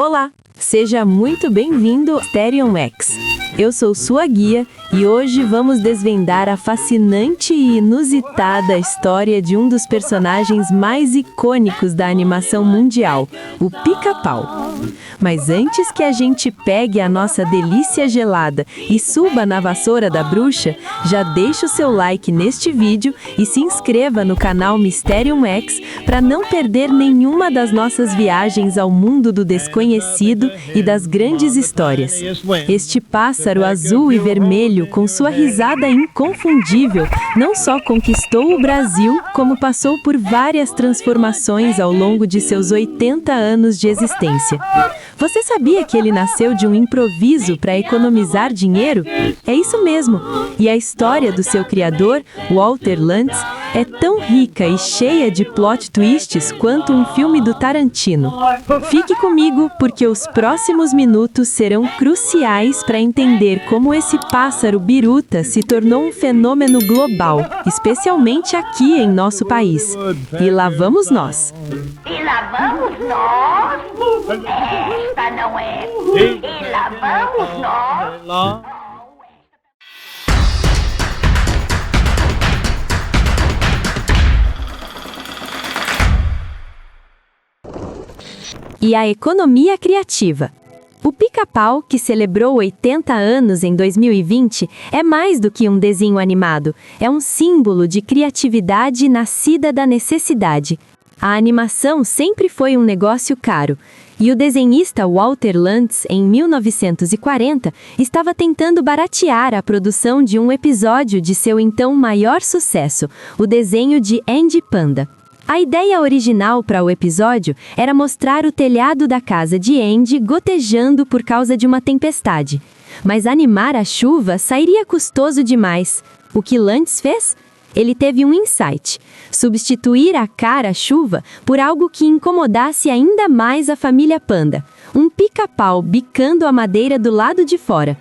Olá, seja muito bem-vindo ao Mysterium X. Eu sou sua guia e hoje vamos desvendar a fascinante e inusitada história de um dos personagens mais icônicos da animação mundial, o Pica-Pau. Mas antes que a gente pegue a nossa delícia gelada e suba na vassoura da bruxa, já deixa o seu like neste vídeo e se inscreva no canal Mysterium X para não perder nenhuma das nossas viagens ao mundo do desconhecido e das grandes histórias. Este pássaro azul e vermelho, com sua risada inconfundível, não só conquistou o Brasil, como passou por várias transformações ao longo de seus 80 anos de existência. Você sabia que ele nasceu de um improviso para economizar dinheiro? É isso mesmo! E a história do seu criador, Walter Lantz, é tão rica e cheia de plot twists quanto um filme do Tarantino. Fique comigo, porque os próximos minutos serão cruciais para entender como esse pássaro biruta se tornou um fenômeno global, especialmente aqui em nosso país. E lá vamos nós! E lá vamos nós? Esta não é. E lá vamos nós? E a economia criativa. O Pica-Pau, que celebrou 80 anos em 2020, é mais do que um desenho animado. É um símbolo de criatividade nascida da necessidade. A animação sempre foi um negócio caro, e o desenhista Walter Lantz, em 1940, estava tentando baratear a produção de um episódio de seu então maior sucesso, o desenho de Andy Panda. A ideia original para o episódio era mostrar o telhado da casa de Andy gotejando por causa de uma tempestade. Mas animar a chuva sairia custoso demais. O que Lantz fez? Ele teve um insight: substituir a cara-chuva por algo que incomodasse ainda mais a família Panda. Um pica-pau bicando a madeira do lado de fora.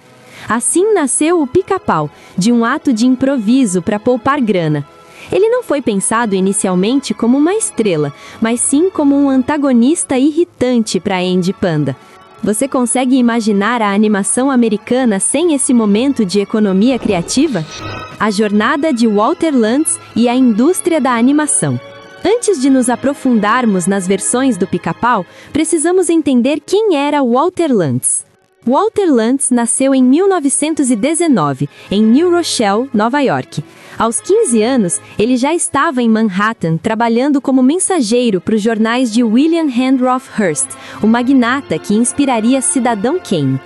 Assim nasceu o Pica-Pau, de um ato de improviso para poupar grana. Ele não foi pensado inicialmente como uma estrela, mas sim como um antagonista irritante para Andy Panda. Você consegue imaginar a animação americana sem esse momento de economia criativa? A jornada de Walter Lantz e a indústria da animação. Antes de nos aprofundarmos nas versões do Pica-Pau, precisamos entender quem era Walter Lantz. Walter Lantz nasceu em 1919, em New Rochelle, Nova York. Aos 15 anos, ele já estava em Manhattan trabalhando como mensageiro para os jornais de William Randolph Hearst, o magnata que inspiraria Cidadão Kane.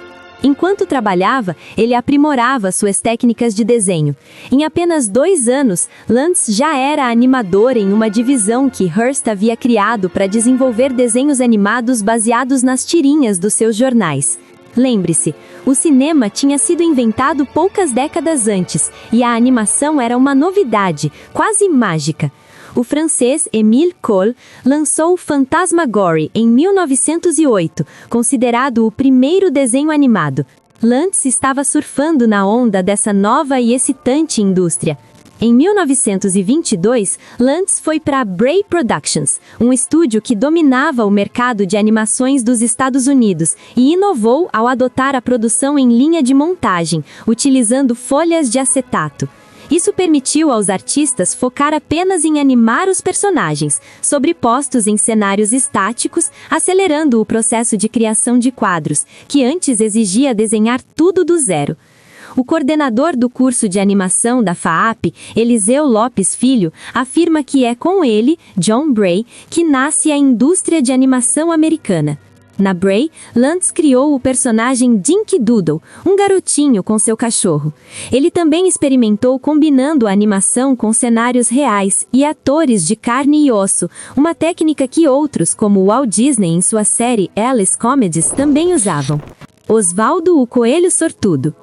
Enquanto trabalhava, ele aprimorava suas técnicas de desenho. Em apenas 2 anos, Lantz já era animador em uma divisão que Hearst havia criado para desenvolver desenhos animados baseados nas tirinhas dos seus jornais. Lembre-se, o cinema tinha sido inventado poucas décadas antes, e a animação era uma novidade, quase mágica. O francês Émile Cohl lançou Phantasmagorie em 1908, considerado o primeiro desenho animado. Lantz estava surfando na onda dessa nova e excitante indústria. Em 1922, Lantz foi para Bray Productions, um estúdio que dominava o mercado de animações dos Estados Unidos, e inovou ao adotar a produção em linha de montagem, utilizando folhas de acetato. Isso permitiu aos artistas focar apenas em animar os personagens, sobrepostos em cenários estáticos, acelerando o processo de criação de quadros, que antes exigia desenhar tudo do zero. O coordenador do curso de animação da FAAP, Eliseu Lopes Filho, afirma que é com ele, John Bray, que nasce a indústria de animação americana. Na Bray, Lantz criou o personagem Dinky Doodle, um garotinho com seu cachorro. Ele também experimentou combinando a animação com cenários reais e atores de carne e osso, uma técnica que outros, como Walt Disney em sua série Alice Comedies, também usavam. Osvaldo o Coelho Sortudo.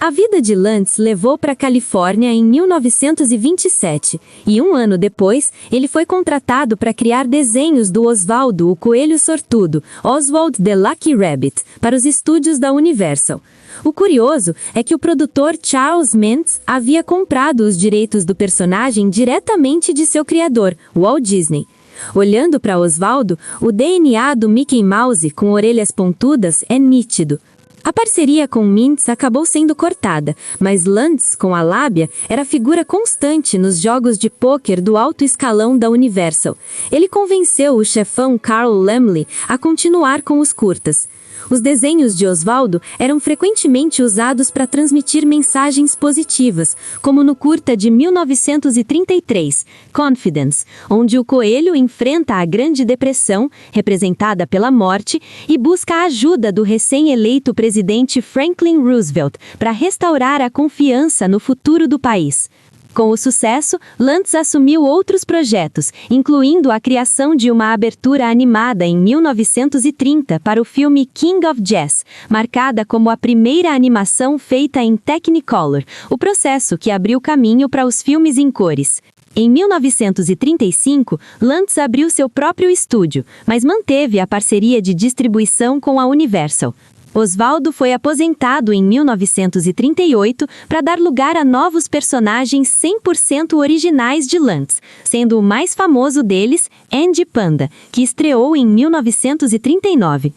A vida de Lantz levou para a Califórnia em 1927, e um ano depois, ele foi contratado para criar desenhos do Osvaldo o Coelho Sortudo, Oswald the Lucky Rabbit, para os estúdios da Universal. O curioso é que o produtor Charles Mintz havia comprado os direitos do personagem diretamente de seu criador, Walt Disney. Olhando para Osvaldo, o DNA do Mickey Mouse com orelhas pontudas é nítido. A parceria com Mintz acabou sendo cortada, mas Lantz, com a lábia, era figura constante nos jogos de pôquer do alto escalão da Universal. Ele convenceu o chefão Carl Laemmle a continuar com os curtas. Os desenhos de Osvaldo eram frequentemente usados para transmitir mensagens positivas, como no curta de 1933, Confidence, onde o coelho enfrenta a Grande Depressão, representada pela morte, e busca a ajuda do recém-eleito presidente Franklin Roosevelt para restaurar a confiança no futuro do país. Com o sucesso, Lantz assumiu outros projetos, incluindo a criação de uma abertura animada em 1930 para o filme King of Jazz, marcada como a primeira animação feita em Technicolor, o processo que abriu caminho para os filmes em cores. Em 1935, Lantz abriu seu próprio estúdio, mas manteve a parceria de distribuição com a Universal. Osvaldo foi aposentado em 1938 para dar lugar a novos personagens 100% originais de Lantz, sendo o mais famoso deles Andy Panda, que estreou em 1939.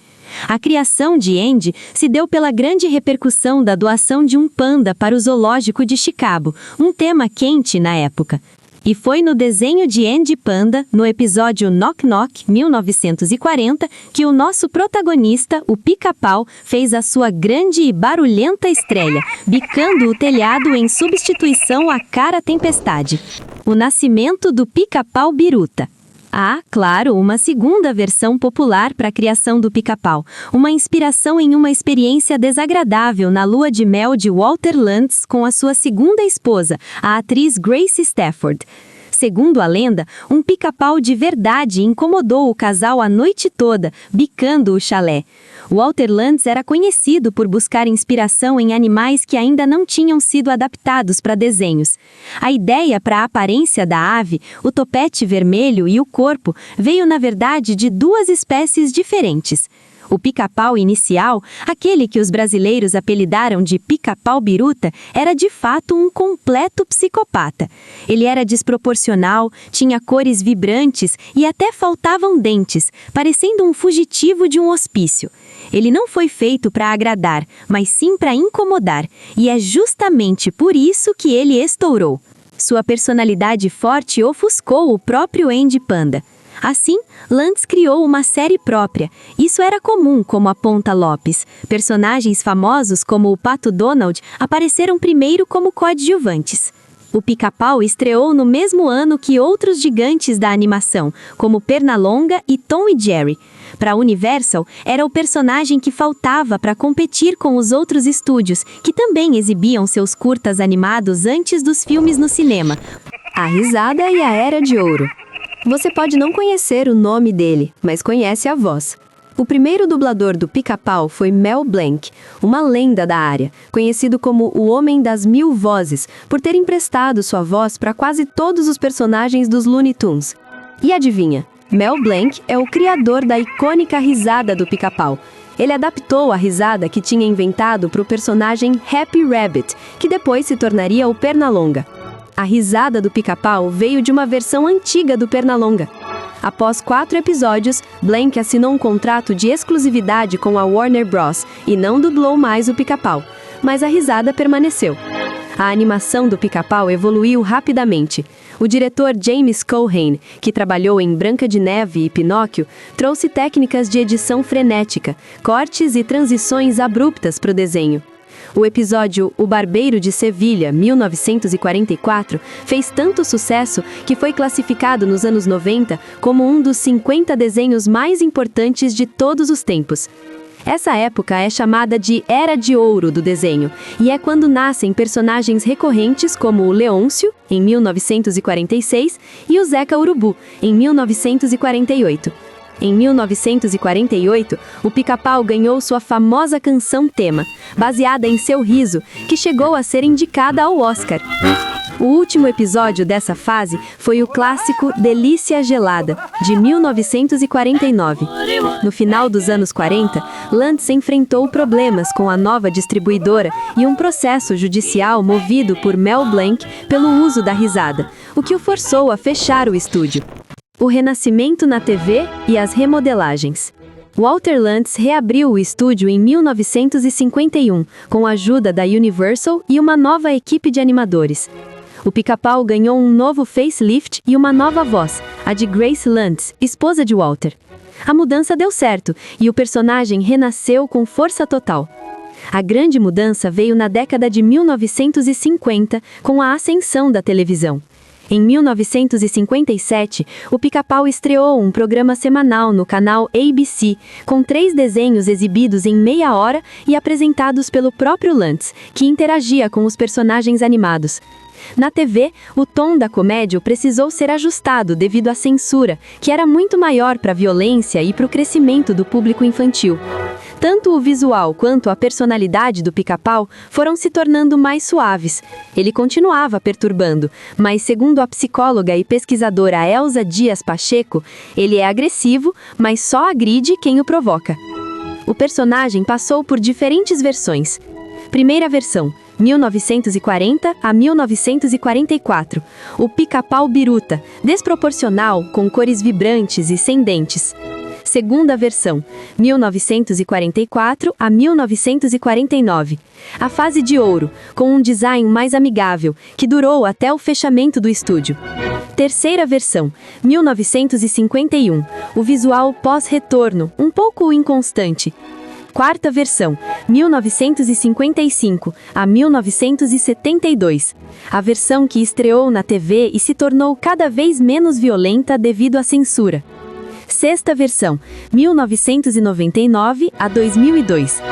A criação de Andy se deu pela grande repercussão da doação de um panda para o Zoológico de Chicago, um tema quente na época. E foi no desenho de Andy Panda, no episódio Knock Knock, 1940, que o nosso protagonista, o Pica-Pau, fez a sua grande e barulhenta estreia, bicando o telhado em substituição à Cara Tempestade. O nascimento do Pica-Pau Biruta. Há, claro, uma segunda versão popular para a criação do Pica-Pau, uma inspiração em uma experiência desagradável na lua de mel de Walter Lantz com a sua segunda esposa, a atriz Grace Stafford. Segundo a lenda, um pica-pau de verdade incomodou o casal a noite toda, bicando o chalé. Walter Lantz era conhecido por buscar inspiração em animais que ainda não tinham sido adaptados para desenhos. A ideia para a aparência da ave, o topete vermelho e o corpo, veio na verdade de duas espécies diferentes. O pica-pau inicial, aquele que os brasileiros apelidaram de pica-pau biruta, era de fato um completo psicopata. Ele era desproporcional, tinha cores vibrantes e até faltavam dentes, parecendo um fugitivo de um hospício. Ele não foi feito para agradar, mas sim para incomodar, e é justamente por isso que ele estourou. Sua personalidade forte ofuscou o próprio Andy Panda. Assim, Lantz criou uma série própria. Isso era comum, como a Ponta Lopes. Personagens famosos como o Pato Donald apareceram primeiro como coadjuvantes. O Pica-Pau estreou no mesmo ano que outros gigantes da animação, como Pernalonga e Tom e Jerry. Para a Universal, era o personagem que faltava para competir com os outros estúdios, que também exibiam seus curtas animados antes dos filmes no cinema. A Risada e a Era de Ouro. Você pode não conhecer o nome dele, mas conhece a voz. O primeiro dublador do Pica-Pau foi Mel Blanc, uma lenda da área, conhecido como o Homem das Mil Vozes, por ter emprestado sua voz para quase todos os personagens dos Looney Tunes. E adivinha? Mel Blanc é o criador da icônica risada do Pica-Pau. Ele adaptou a risada que tinha inventado para o personagem Happy Rabbit, que depois se tornaria o Pernalonga. A risada do Pica-Pau veio de uma versão antiga do Pernalonga. Após 4 episódios, Blanc assinou um contrato de exclusividade com a Warner Bros. E não dublou mais o Pica-Pau, mas a risada permaneceu. A animação do Pica-Pau evoluiu rapidamente. O diretor James Culhane, que trabalhou em Branca de Neve e Pinóquio, trouxe técnicas de edição frenética, cortes e transições abruptas para o desenho. O episódio O Barbeiro de Sevilha, 1944, fez tanto sucesso que foi classificado nos anos 90 como um dos 50 desenhos mais importantes de todos os tempos. Essa época é chamada de Era de Ouro do desenho, e é quando nascem personagens recorrentes como o Leôncio, em 1946, e o Zeca Urubu, em 1948. Em 1948, o Pica-Pau ganhou sua famosa canção tema, baseada em seu riso, que chegou a ser indicada ao Oscar. O último episódio dessa fase foi o clássico Delícia Gelada, de 1949. No final dos anos 40, Lantz enfrentou problemas com a nova distribuidora e um processo judicial movido por Mel Blanc pelo uso da risada, o que o forçou a fechar o estúdio. O renascimento na TV e as remodelagens. Walter Lantz reabriu o estúdio em 1951, com a ajuda da Universal e uma nova equipe de animadores. O Pica-Pau ganhou um novo facelift e uma nova voz, a de Grace Lantz, esposa de Walter. A mudança deu certo e o personagem renasceu com força total. A grande mudança veio na década de 1950, com a ascensão da televisão. Em 1957, o Pica-Pau estreou um programa semanal no canal ABC, com 3 desenhos exibidos em meia hora e apresentados pelo próprio Lantz, que interagia com os personagens animados. Na TV, o tom da comédia precisou ser ajustado devido à censura, que era muito maior para a violência e para o crescimento do público infantil. Tanto o visual quanto a personalidade do Pica-Pau foram se tornando mais suaves. Ele continuava perturbando, mas segundo a psicóloga e pesquisadora Elza Dias Pacheco, ele é agressivo, mas só agride quem o provoca. O personagem passou por diferentes versões. Primeira versão, 1940 a 1944. O Pica-Pau biruta, desproporcional, com cores vibrantes e sem dentes. Segunda versão, 1944 a 1949. A fase de ouro, com um design mais amigável, que durou até o fechamento do estúdio. Terceira versão, 1951. O visual pós-retorno, um pouco inconstante. Quarta versão, 1955 a 1972. A versão que estreou na TV e se tornou cada vez menos violenta devido à censura. Sexta versão, 1999 a 2002.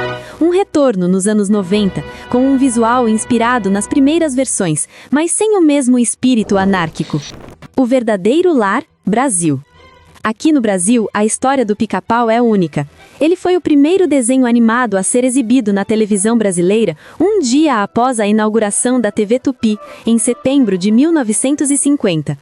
Um retorno nos anos 90, com um visual inspirado nas primeiras versões, mas sem o mesmo espírito anárquico. O verdadeiro lar, Brasil. Aqui no Brasil, a história do Pica-Pau é única. Ele foi o primeiro desenho animado a ser exibido na televisão brasileira um dia após a inauguração da TV Tupi, em setembro de 1950.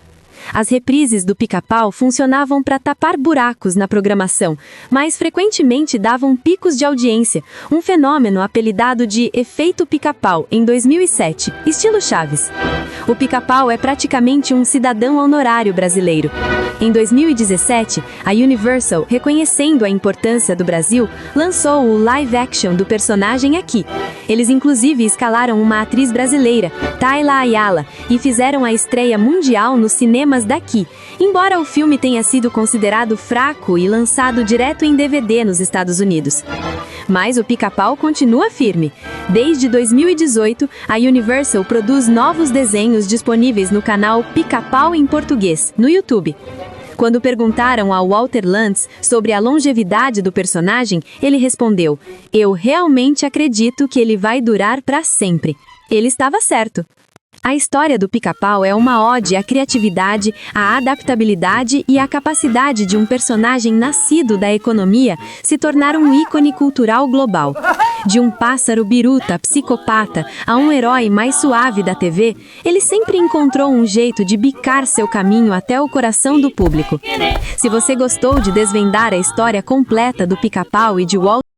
As reprises do Pica-Pau funcionavam para tapar buracos na programação, mas frequentemente davam picos de audiência, um fenômeno apelidado de efeito Pica-Pau em 2007, estilo Chaves. O Pica-Pau é praticamente um cidadão honorário brasileiro. Em 2017, a Universal, reconhecendo a importância do Brasil, lançou o live action do personagem aqui. Eles inclusive escalaram uma atriz brasileira, Tayla Ayala, e fizeram a estreia mundial nos cinemas daqui, embora o filme tenha sido considerado fraco e lançado direto em DVD nos Estados Unidos. Mas o Pica-Pau continua firme. Desde 2018, a Universal produz novos desenhos disponíveis no canal Pica-Pau em português, no YouTube. Quando perguntaram ao Walter Lantz sobre a longevidade do personagem, ele respondeu: "Eu realmente acredito que ele vai durar para sempre." Ele estava certo. A história do Pica-Pau é uma ode à criatividade, à adaptabilidade e à capacidade de um personagem nascido da economia se tornar um ícone cultural global. De um pássaro biruta, psicopata, a um herói mais suave da TV, ele sempre encontrou um jeito de bicar seu caminho até o coração do público. Se você gostou de desvendar a história completa do Pica-Pau e de Walter